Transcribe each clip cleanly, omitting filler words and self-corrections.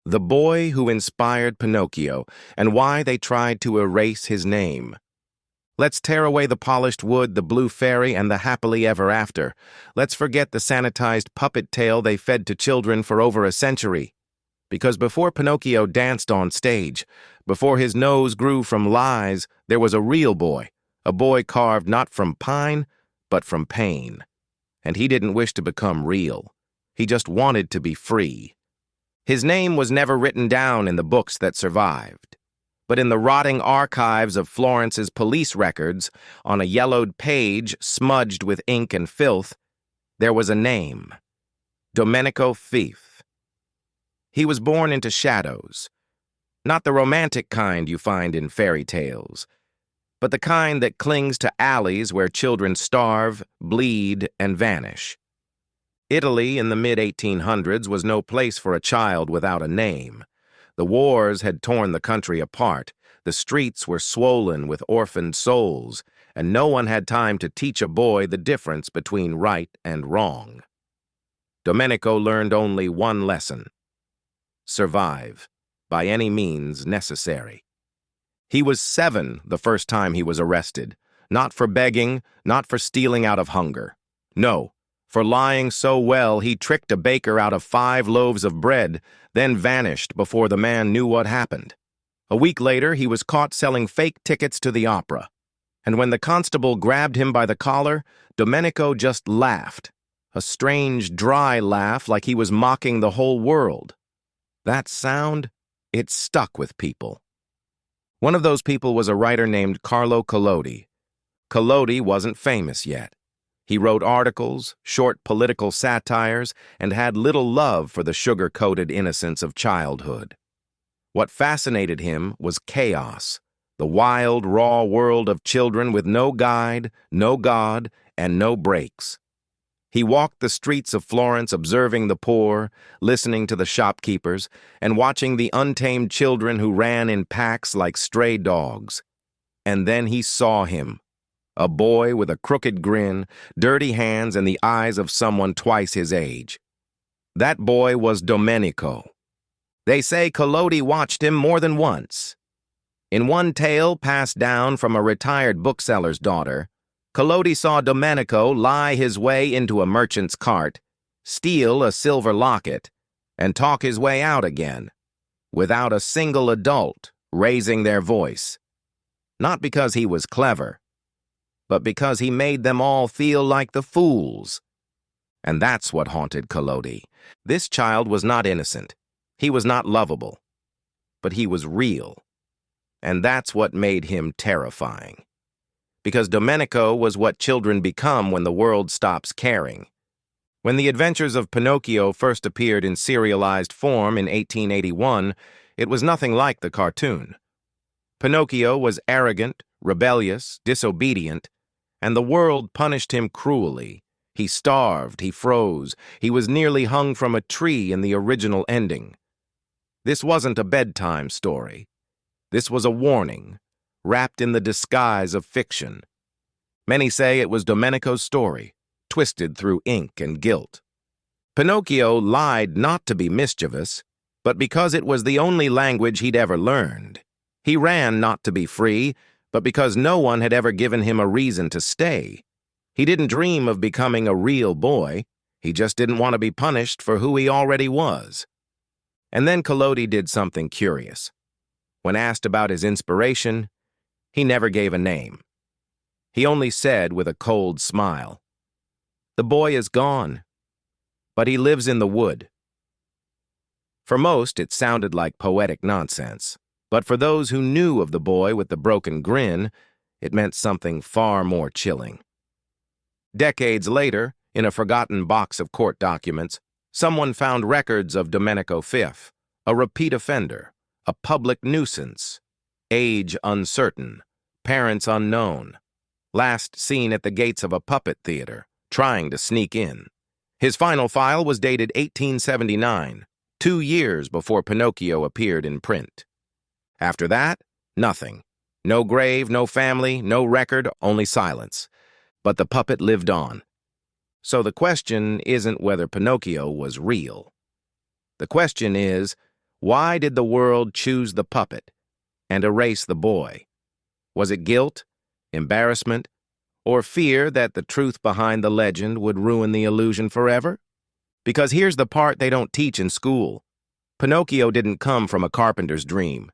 The boy who inspired Pinocchio, and why they tried to erase his name. Let's tear away the polished wood, the blue fairy, and the happily ever after. Let's forget the sanitized puppet tale they fed to children for over a century. Because before Pinocchio danced on stage, before his nose grew from lies, there was a real boy, a boy carved not from pine, but from pain. And he didn't wish to become real. He just wanted to be free. His name was never written down in the books that survived, but in the rotting archives of Florence's police records, on a yellowed page smudged with ink and filth, there was a name: Domenico Fife. He was born into shadows, not the romantic kind you find in fairy tales, but the kind that clings to alleys where children starve, bleed, and vanish. Italy in the mid-1800s was no place for a child without a name. The wars had torn the country apart, the streets were swollen with orphaned souls, and no one had time to teach a boy the difference between right and wrong. Domenico learned only one lesson: survive, by any means necessary. He was 7 the first time he was arrested, not for begging, not for stealing out of hunger. No, for lying so well he tricked a baker out of 5 loaves of bread, then vanished before the man knew what happened. A week later, he was caught selling fake tickets to the opera. And when the constable grabbed him by the collar, Domenico just laughed, a strange, dry laugh like he was mocking the whole world. That sound, it stuck with people. One of those people was a writer named Carlo Collodi. Collodi wasn't famous yet. He wrote articles, short political satires, and had little love for the sugar-coated innocence of childhood. What fascinated him was chaos, the wild, raw world of children with no guide, no God, and no breaks. He walked the streets of Florence observing the poor, listening to the shopkeepers, and watching the untamed children who ran in packs like stray dogs. And then he saw him. A boy with a crooked grin, dirty hands, and the eyes of someone twice his age. That boy was Domenico. They say Collodi watched him more than once. In one tale passed down from a retired bookseller's daughter, Collodi saw Domenico lie his way into a merchant's cart, steal a silver locket, and talk his way out again, without a single adult raising their voice. Not because he was clever, but because he made them all feel like the fools. And that's what haunted Collodi. This child was not innocent. He was not lovable. But he was real. And that's what made him terrifying. Because Domenico was what children become when the world stops caring. When The Adventures of Pinocchio first appeared in serialized form in 1881, it was nothing like the cartoon. Pinocchio was arrogant, rebellious, disobedient, and the world punished him cruelly. He starved, he froze, he was nearly hung from a tree in the original ending. This wasn't a bedtime story. This was a warning, wrapped in the disguise of fiction. Many say it was Domenico's story, twisted through ink and guilt. Pinocchio lied not to be mischievous, but because it was the only language he'd ever learned. He ran not to be free, but because no one had ever given him a reason to stay. He didn't dream of becoming a real boy. He just didn't want to be punished for who he already was. And then Collodi did something curious. When asked about his inspiration, he never gave a name. He only said with a cold smile, "The boy is gone, but he lives in the wood." For most, it sounded like poetic nonsense. But for those who knew of the boy with the broken grin, it meant something far more chilling. Decades later, in a forgotten box of court documents, someone found records of Domenico Fife, a repeat offender, a public nuisance, age uncertain, parents unknown, last seen at the gates of a puppet theater, trying to sneak in. His final file was dated 1879, 2 years before Pinocchio appeared in print. After that, nothing. No grave, no family, no record, only silence. But the puppet lived on. So the question isn't whether Pinocchio was real. The question is, Why did the world choose the puppet and erase the boy? Was it guilt, embarrassment, or fear that the truth behind the legend would ruin the illusion forever? Because here's the part they don't teach in school. Pinocchio didn't come from a carpenter's dream.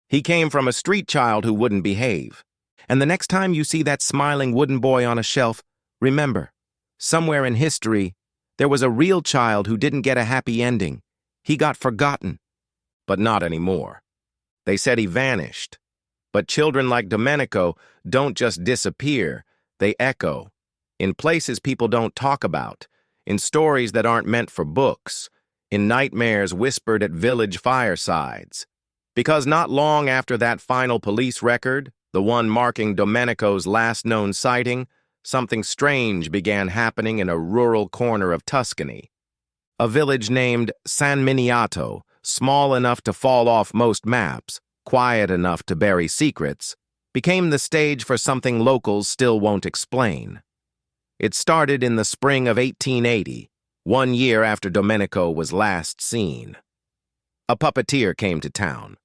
He came from a street child who wouldn't behave. And the next time you see that smiling wooden boy on a shelf, remember, somewhere in history, there was a real child who didn't get a happy ending. He got forgotten. But not anymore. They said he vanished. But children like Domenico don't just disappear, they echo. In places people don't talk about, in stories that aren't meant for books, in nightmares whispered at village firesides. Because not long after that final police record, the one marking Domenico's last known sighting, something strange began happening in a rural corner of Tuscany. A village named San Miniato, small enough to fall off most maps, quiet enough to bury secrets, became the stage for something locals still won't explain. It started in the spring of 1880, 1 year after Domenico was last seen. A puppeteer came to town.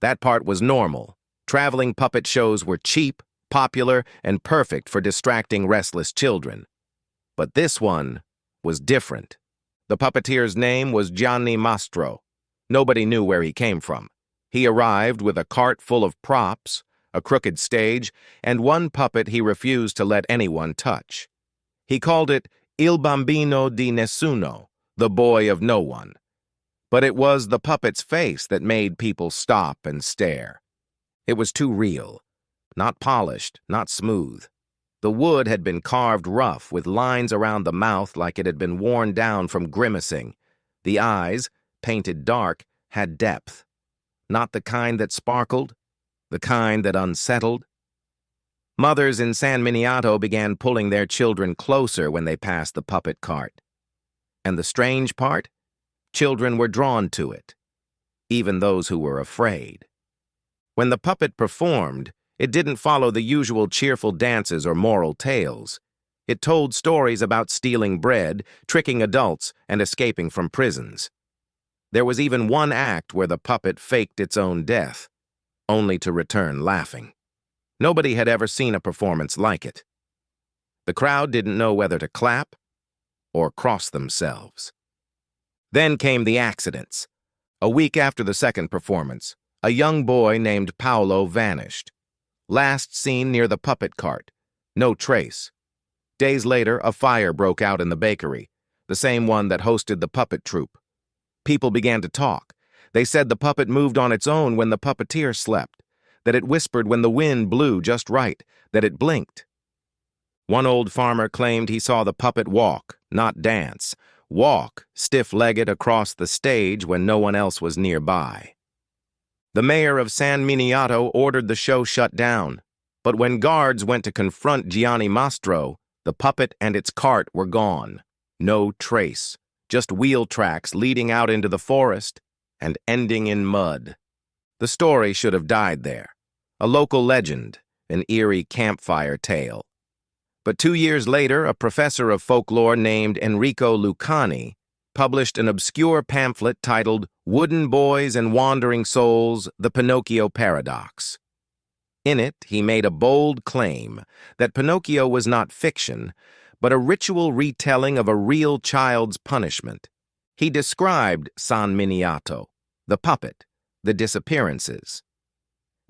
That part was normal. Traveling puppet shows were cheap, popular, and perfect for distracting restless children. But this one was different. The puppeteer's name was Gianni Mastro. Nobody knew where he came from. He arrived with a cart full of props, a crooked stage, and one puppet he refused to let anyone touch. He called it Il Bambino di Nessuno, the boy of no one. But it was the puppet's face that made people stop and stare. It was too real. Not polished, not smooth. The wood had been carved rough, with lines around the mouth like it had been worn down from grimacing. The eyes, painted dark, had depth. Not the kind that sparkled, the kind that unsettled. Mothers in San Miniato began pulling their children closer when they passed the puppet cart. And the strange part? Children were drawn to it, even those who were afraid. When the puppet performed, it didn't follow the usual cheerful dances or moral tales. It told stories about stealing bread, tricking adults, and escaping from prisons. There was even one act where the puppet faked its own death, only to return laughing. Nobody had ever seen a performance like it. The crowd didn't know whether to clap or cross themselves. Then came the accidents. A week after the second performance, a young boy named Paolo vanished. Last seen near the puppet cart. No trace. Days later, a fire broke out in the bakery, the same one that hosted the puppet troupe. People began to talk. They said the puppet moved on its own when the puppeteer slept, that it whispered when the wind blew just right, that it blinked. One old farmer claimed he saw the puppet walk, not dance, walk stiff-legged across the stage when no one else was nearby. The mayor of San Miniato ordered the show shut down, but when guards went to confront Gianni Mastro, the puppet and its cart were gone. No trace, just wheel tracks leading out into the forest and ending in mud. The story should have died there. A local legend, an eerie campfire tale. But 2 years later, a professor of folklore named Enrico Lucani published an obscure pamphlet titled Wooden Boys and Wandering Souls, The Pinocchio Paradox. In it, he made a bold claim that Pinocchio was not fiction, but a ritual retelling of a real child's punishment. He described San Miniato, the puppet, the disappearances.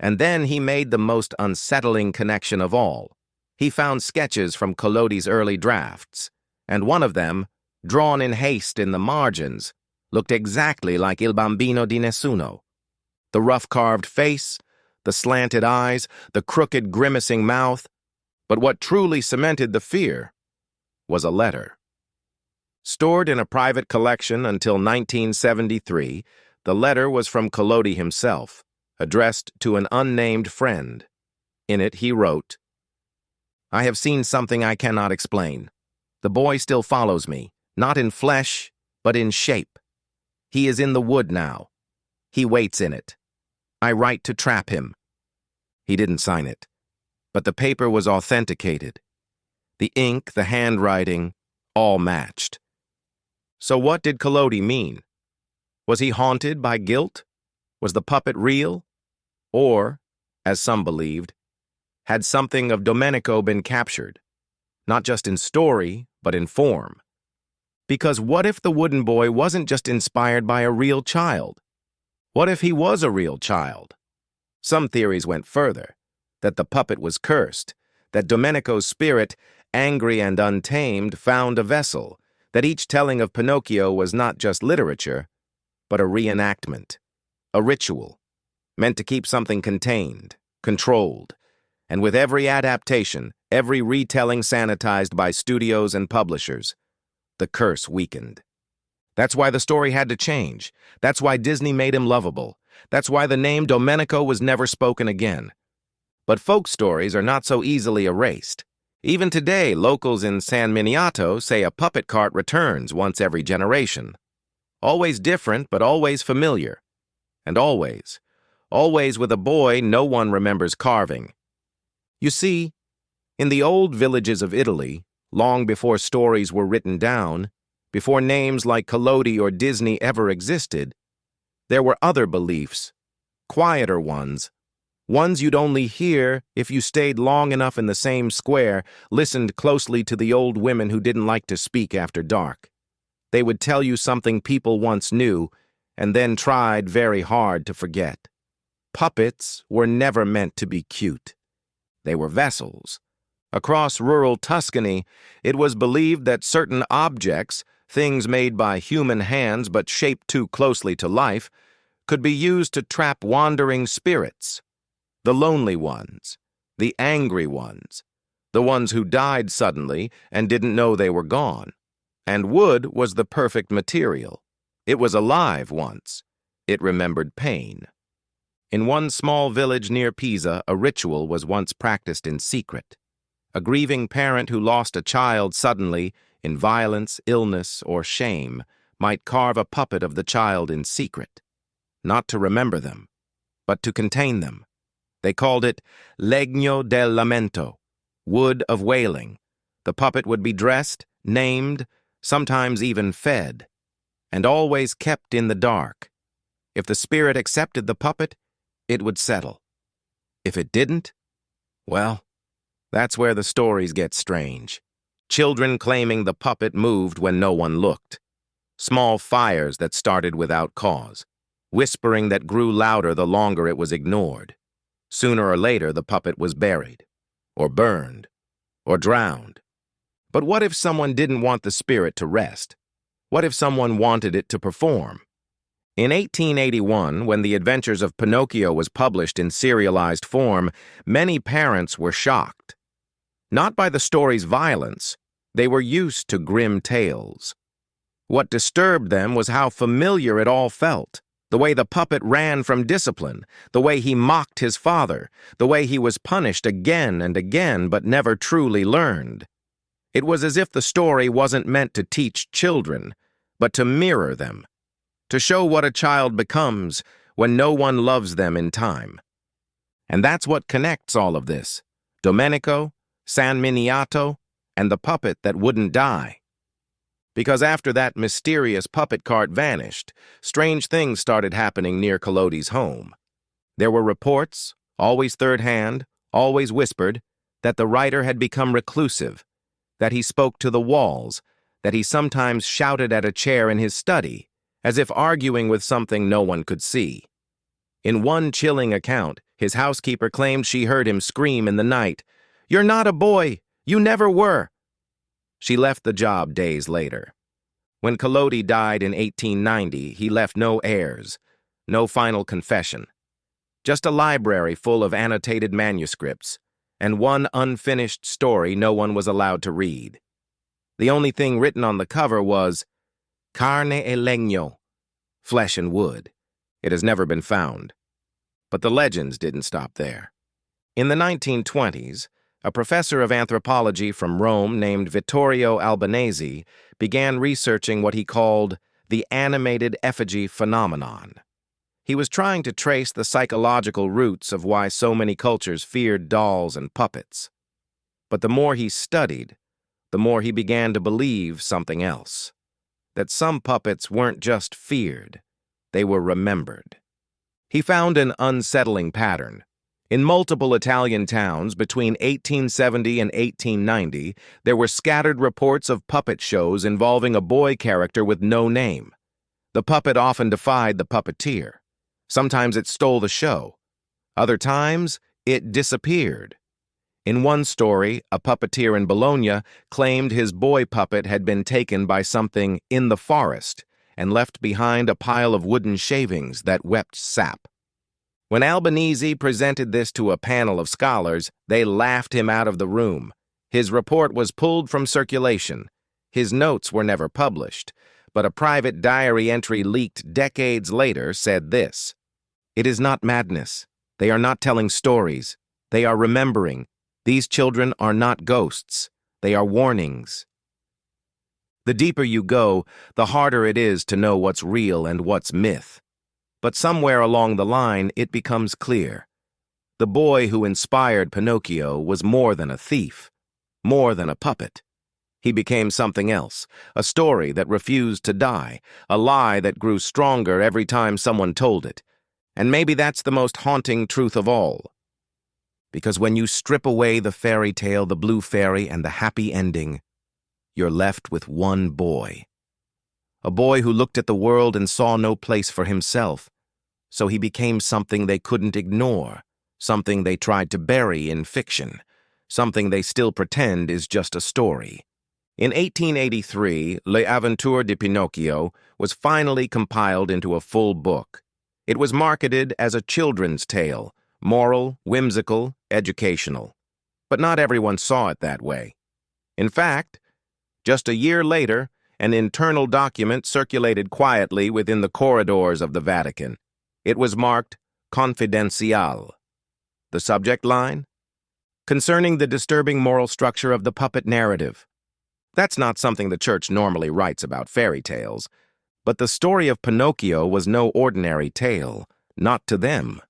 And then he made the most unsettling connection of all. He found sketches from Collodi's early drafts, and one of them, drawn in haste in the margins, looked exactly like Il Bambino di Nessuno. The rough-carved face, the slanted eyes, the crooked, grimacing mouth. But what truly cemented the fear was a letter. Stored in a private collection until 1973, the letter was from Collodi himself, addressed to an unnamed friend. In it he wrote, "I have seen something I cannot explain. The boy still follows me, not in flesh, but in shape. He is in the wood now. He waits in it. I write to trap him." He didn't sign it, but the paper was authenticated. The ink, the handwriting, all matched. So what did Collodi mean? Was he haunted by guilt? Was the puppet real? Or, as some believed, had something of Domenico been captured, not just in story, but in form? Because what if the wooden boy wasn't just inspired by a real child? What if he was a real child? Some theories went further, that the puppet was cursed, that Domenico's spirit, angry and untamed, found a vessel, that each telling of Pinocchio was not just literature, but a reenactment, a ritual, meant to keep something contained, controlled, and with every adaptation, every retelling sanitized by studios and publishers, the curse weakened. That's why the story had to change. That's why Disney made him lovable. That's why the name Domenico was never spoken again. But folk stories are not so easily erased. Even today, locals in San Miniato say a puppet cart returns once every generation. Always different, but always familiar. And always with a boy no one remembers carving. You see, in the old villages of Italy, long before stories were written down, before names like Collodi or Disney ever existed, there were other beliefs, quieter ones you'd only hear if you stayed long enough in the same square, listened closely to the old women who didn't like to speak after dark. They would tell you something people once knew, and then tried very hard to forget. Puppets were never meant to be cute. They were vessels. Across rural Tuscany, it was believed that certain objects, things made by human hands but shaped too closely to life, could be used to trap wandering spirits. The lonely ones, the angry ones, the ones who died suddenly and didn't know they were gone. And wood was the perfect material. It was alive once. It remembered pain. In one small village near Pisa, a ritual was once practiced in secret. A grieving parent who lost a child suddenly, in violence, illness, or shame, might carve a puppet of the child in secret, not to remember them, but to contain them. They called it legno del lamento, wood of wailing. The puppet would be dressed, named, sometimes even fed, and always kept in the dark. If the spirit accepted the puppet, it would settle. If it didn't, well, that's where the stories get strange. Children claiming the puppet moved when no one looked. Small fires that started without cause. Whispering that grew louder the longer it was ignored. Sooner or later, the puppet was buried, or burned, or drowned. But what if someone didn't want the spirit to rest? What if someone wanted it to perform? In 1881, when The Adventures of Pinocchio was published in serialized form, many parents were shocked. Not by the story's violence, they were used to grim tales. What disturbed them was how familiar it all felt. The way the puppet ran from discipline, the way he mocked his father, the way he was punished again and again but never truly learned. It was as if the story wasn't meant to teach children, but to mirror them, to show what a child becomes when no one loves them in time. And that's what connects all of this: Domenico, San Miniato, and the puppet that wouldn't die. Because after that mysterious puppet cart vanished, strange things started happening near Collodi's home. There were reports, always third-hand, always whispered, that the writer had become reclusive, that he spoke to the walls, that he sometimes shouted at a chair in his study, as if arguing with something no one could see. In one chilling account, his housekeeper claimed she heard him scream in the night, "You're not a boy! You never were!" She left the job days later. When Collodi died in 1890, he left no heirs, no final confession. Just a library full of annotated manuscripts, and one unfinished story no one was allowed to read. The only thing written on the cover was carne e legno, flesh and wood. It has never been found. But the legends didn't stop there. In the 1920s, a professor of anthropology from Rome named Vittorio Albanese began researching what he called the animated effigy phenomenon. He was trying to trace the psychological roots of why so many cultures feared dolls and puppets. But the more he studied, the more he began to believe something else. That some puppets weren't just feared, they were remembered. He found an unsettling pattern. In multiple Italian towns between 1870 and 1890, there were scattered reports of puppet shows involving a boy character with no name. The puppet often defied the puppeteer. Sometimes it stole the show. Other times, it disappeared. In one story, a puppeteer in Bologna claimed his boy puppet had been taken by something in the forest and left behind a pile of wooden shavings that wept sap. When Albanese presented this to a panel of scholars, they laughed him out of the room. His report was pulled from circulation. His notes were never published, but a private diary entry leaked decades later said this: "It is not madness. They are not telling stories. They are remembering. These children are not ghosts. They are warnings." The deeper you go, the harder it is to know what's real and what's myth. But somewhere along the line, it becomes clear. The boy who inspired Pinocchio was more than a thief, more than a puppet. He became something else, a story that refused to die, a lie that grew stronger every time someone told it. And maybe that's the most haunting truth of all. Because when you strip away the fairy tale, the blue fairy, and the happy ending, you're left with one boy. A boy who looked at the world and saw no place for himself, so he became something they couldn't ignore, something they tried to bury in fiction, something they still pretend is just a story. In 1883, Les Aventures de Pinocchio was finally compiled into a full book. It was marketed as a children's tale, moral, whimsical, educational. But not everyone saw it that way. In fact, just a year later, an internal document circulated quietly within the corridors of the Vatican. It was marked Confidential. The subject line? Concerning the disturbing moral structure of the puppet narrative. That's not something the church normally writes about fairy tales, but the story of Pinocchio was no ordinary tale, not to them.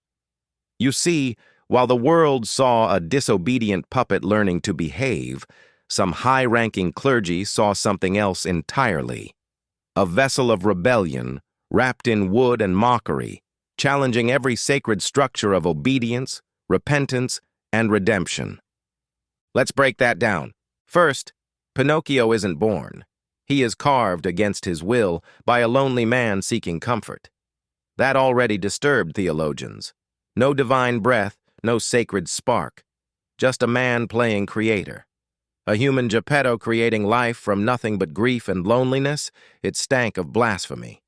You see, while the world saw a disobedient puppet learning to behave, some high-ranking clergy saw something else entirely. A vessel of rebellion, wrapped in wood and mockery, challenging every sacred structure of obedience, repentance, and redemption. Let's break that down. First, Pinocchio isn't born. He is carved against his will by a lonely man seeking comfort. That already disturbed theologians. No divine breath, no sacred spark. Just a man playing creator. A human Geppetto creating life from nothing but grief and loneliness, it stank of blasphemy.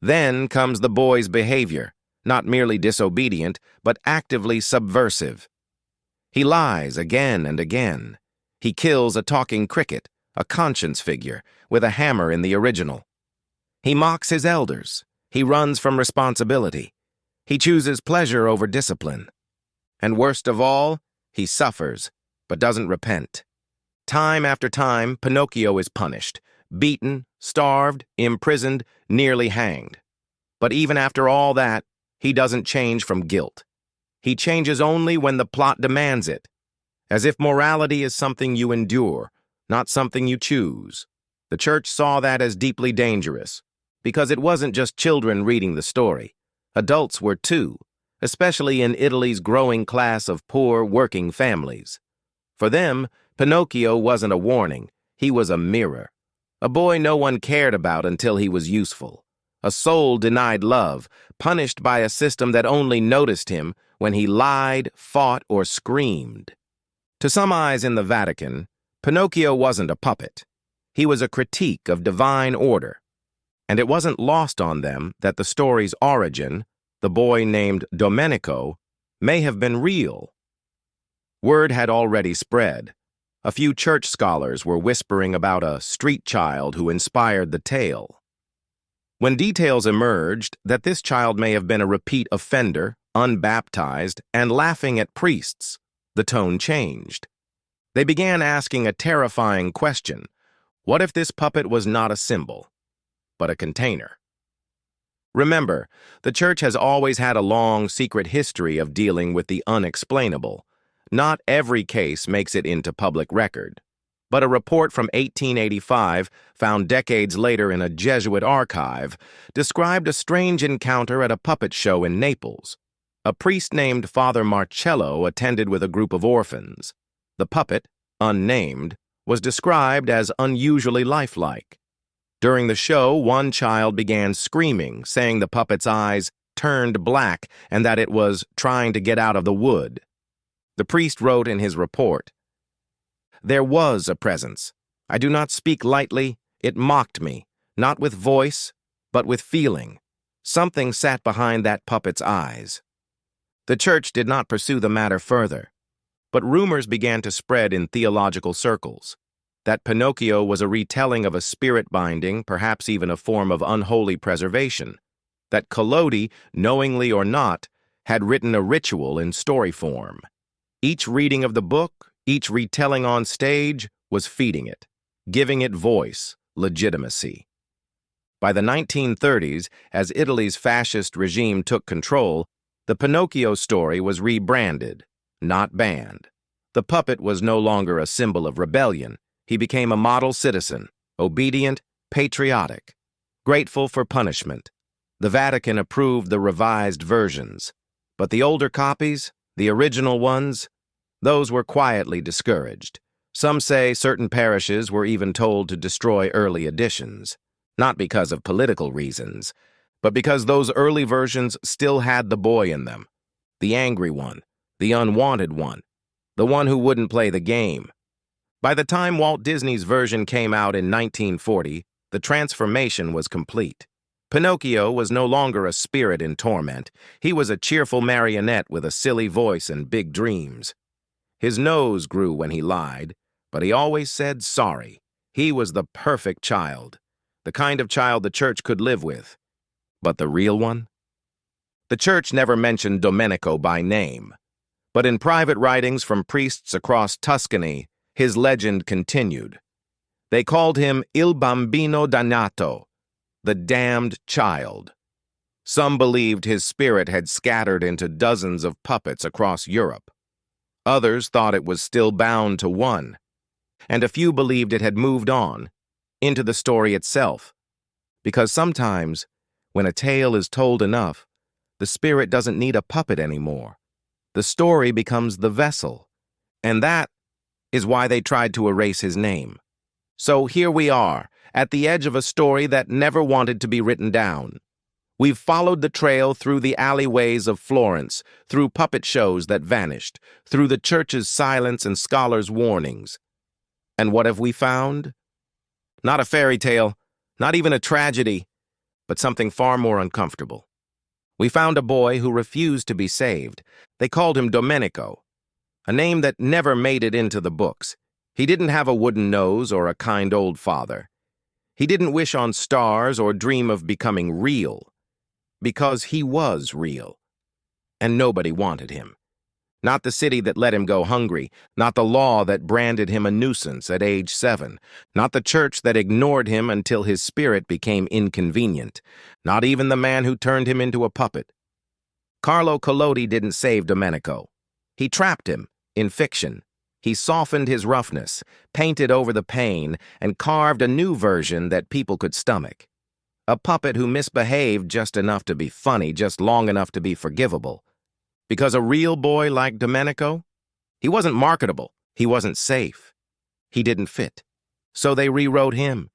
Then comes the boy's behavior, not merely disobedient, but actively subversive. He lies again and again. He kills a talking cricket, a conscience figure, with a hammer in the original. He mocks his elders. He runs from responsibility. He chooses pleasure over discipline. And worst of all, he suffers, but doesn't repent. Time after time, Pinocchio is punished, beaten, starved, imprisoned, nearly hanged. But even after all that, he doesn't change from guilt. He changes only when the plot demands it, as if morality is something you endure, not something you choose. The church saw that as deeply dangerous, because it wasn't just children reading the story. Adults were too, especially in Italy's growing class of poor, working families. For them, Pinocchio wasn't a warning, he was a mirror. A boy no one cared about until he was useful. A soul denied love, punished by a system that only noticed him when he lied, fought, or screamed. To some eyes in the Vatican, Pinocchio wasn't a puppet. He was a critique of divine order. And it wasn't lost on them that the story's origin, the boy named Domenico, may have been real. Word had already spread. A few church scholars were whispering about a street child who inspired the tale. When details emerged that this child may have been a repeat offender, unbaptized, and laughing at priests, the tone changed. They began asking a terrifying question. What if this puppet was not a symbol, but a container? Remember, the church has always had a long, secret history of dealing with the unexplainable. Not every case makes it into public record. But a report from 1885, found decades later in a Jesuit archive, described a strange encounter at a puppet show in Naples. A priest named Father Marcello attended with a group of orphans. The puppet, unnamed, was described as unusually lifelike. During the show, one child began screaming, saying the puppet's eyes turned black and that it was trying to get out of the wood. The priest wrote in his report, "There was a presence. I do not speak lightly. It mocked me, not with voice, but with feeling. Something sat behind that puppet's eyes." The church did not pursue the matter further, but rumors began to spread in theological circles that Pinocchio was a retelling of a spirit binding, perhaps even a form of unholy preservation, that Collodi, knowingly or not, had written a ritual in story form. Each reading of the book, each retelling on stage, was feeding it, giving it voice, legitimacy. By the 1930s, as Italy's fascist regime took control, the Pinocchio story was rebranded, not banned. The puppet was no longer a symbol of rebellion. He became a model citizen, obedient, patriotic, grateful for punishment. The Vatican approved the revised versions, but the older copies, the original ones, those were quietly discouraged. Some say certain parishes were even told to destroy early editions, not because of political reasons, but because those early versions still had the boy in them, the angry one, the unwanted one, the one who wouldn't play the game. By the time Walt Disney's version came out in 1940, the transformation was complete. Pinocchio was no longer a spirit in torment. He was a cheerful marionette with a silly voice and big dreams. His nose grew when he lied, but he always said sorry. He was the perfect child, the kind of child the church could live with. But the real one? The church never mentioned Domenico by name, but in private writings from priests across Tuscany, his legend continued. They called him Il Bambino Dannato, the damned child. Some believed his spirit had scattered into dozens of puppets across Europe. Others thought it was still bound to one, and a few believed it had moved on, into the story itself. Because sometimes, when a tale is told enough, the spirit doesn't need a puppet anymore. The story becomes the vessel, and that is why they tried to erase his name. So here we are, at the edge of a story that never wanted to be written down. We've followed the trail through the alleyways of Florence, through puppet shows that vanished, through the church's silence and scholars' warnings. And what have we found? Not a fairy tale, not even a tragedy, but something far more uncomfortable. We found a boy who refused to be saved. They called him Domenico, a name that never made it into the books. He didn't have a wooden nose or a kind old father. He didn't wish on stars or dream of becoming real, because he was real, and nobody wanted him. Not the city that let him go hungry, not the law that branded him a nuisance at age 7, not the church that ignored him until his spirit became inconvenient, not even the man who turned him into a puppet. Carlo Collodi didn't save Domenico. He trapped him in fiction. He softened his roughness, painted over the pain, and carved a new version that people could stomach. A puppet who misbehaved just enough to be funny, just long enough to be forgivable. Because a real boy like Domenico, he wasn't marketable, he wasn't safe. He didn't fit. So they rewrote him.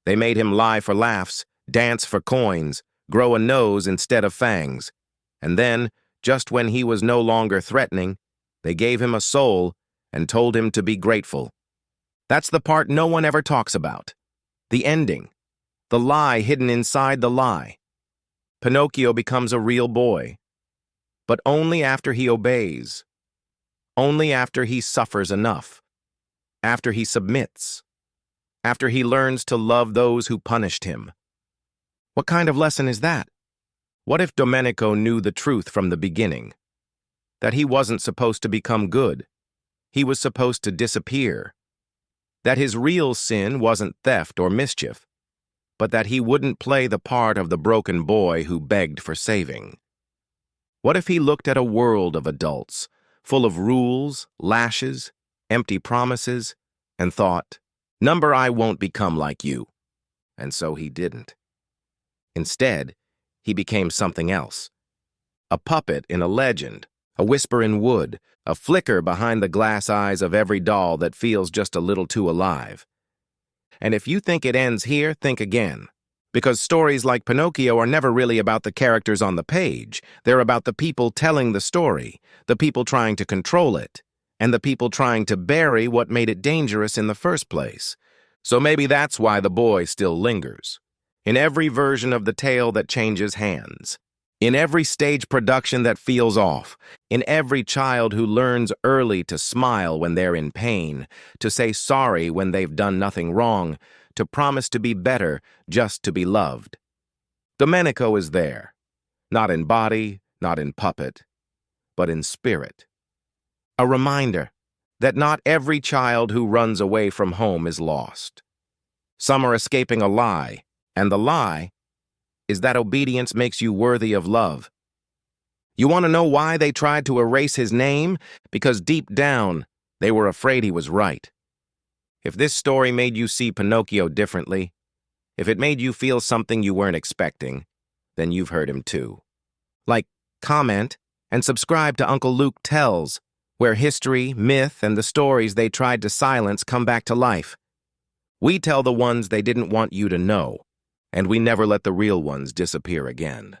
They made him lie for laughs, dance for coins, grow a nose instead of fangs. And then, just when he was no longer threatening, they gave him a soul and told him to be grateful. That's the part no one ever talks about. The ending. The lie hidden inside the lie. Pinocchio becomes a real boy, but only after he obeys. Only after he suffers enough. After he submits. After he learns to love those who punished him. What kind of lesson is that? What if Domenico knew the truth from the beginning? That he wasn't supposed to become good. He was supposed to disappear. That his real sin wasn't theft or mischief, but that he wouldn't play the part of the broken boy who begged for saving. What if he looked at a world of adults, full of rules, lashes, empty promises, and thought, "Number, I won't become like you." And so he didn't. Instead, he became something else. A puppet in a legend, a whisper in wood, a flicker behind the glass eyes of every doll that feels just a little too alive. And if you think it ends here, think again. Because stories like Pinocchio are never really about the characters on the page. They're about the people telling the story, the people trying to control it, and the people trying to bury what made it dangerous in the first place. So maybe that's why the boy still lingers. In every version of the tale that changes hands. In every stage production that feels off. In every child who learns early to smile when they're in pain, to say sorry when they've done nothing wrong, to promise to be better just to be loved. Domenico is there, not in body, not in puppet, but in spirit. A reminder that not every child who runs away from home is lost. Some are escaping a lie, and the lie is that obedience makes you worthy of love. You want to know why they tried to erase his name? Because deep down, they were afraid he was right. If this story made you see Pinocchio differently, if it made you feel something you weren't expecting, then you've heard him too. Like, comment, and subscribe to Uncle Luke Tells, where history, myth, and the stories they tried to silence come back to life. We tell the ones they didn't want you to know, and we never let the real ones disappear again.